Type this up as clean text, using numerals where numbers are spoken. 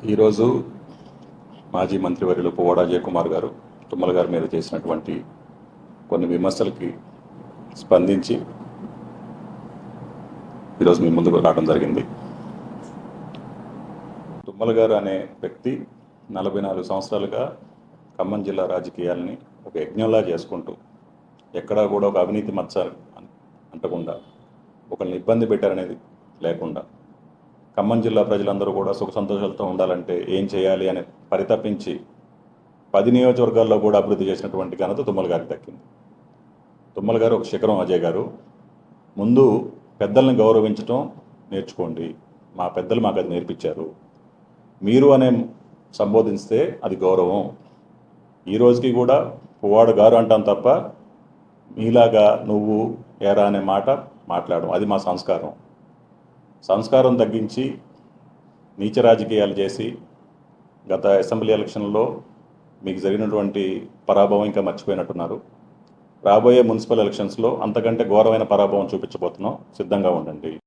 ఈరోజు మాజీ మంత్రివర్యులు పువ్వాడ అజయ్ కుమార్ గారు తుమ్మల గారి మీద చేసినటువంటి కొన్ని విమర్శలకి స్పందించి ఈరోజు మీ ముందుకు రావడం జరిగింది. తుమ్మల గారు అనే వ్యక్తి 44 సంవత్సరాలుగా ఖమ్మం జిల్లా రాజకీయాలని ఒక యజ్ఞంలా చేసుకుంటూ ఎక్కడా కూడా ఒక అవినీతి మచ్చ అంటకుండా ఒకరిని ఇబ్బంది పెట్టారనేది లేకుండా ఖమ్మం జిల్లా ప్రజలందరూ కూడా సుఖ సంతోషాలతో ఉండాలంటే ఏం చేయాలి అని పరితపించి 10 నియోజకవర్గాల్లో కూడా అభివృద్ధి చేసినటువంటి ఘనత తుమ్మల గారికి దక్కింది. తుమ్మల గారు ఒక శిఖరం. అజయ్ గారు, ముందు పెద్దల్ని గౌరవించడం నేర్చుకోండి. మా పెద్దలు మాకు అది నేర్పించారు. మీరు అనే సంబోధిస్తే అది గౌరవం. ఈ రోజుకి కూడా పువ్వాడు గారు అంటాం తప్ప మీలాగా నువ్వు ఏరా అనే మాట మాట్లాడడం అది మా సంస్కారం. సంస్కారం తగ్గించి నీచ రాజకీయాలు చేసి గత అసెంబ్లీ ఎలక్షన్లో మీకు జరిగినటువంటి పరాభవం ఇంకా మర్చిపోయినట్టున్నారు. రాబోయే మున్సిపల్ ఎలక్షన్స్లో అంతకంటే ఘోరమైన పరాభవం చూపించబోతున్నాం. సిద్ధంగా ఉండండి.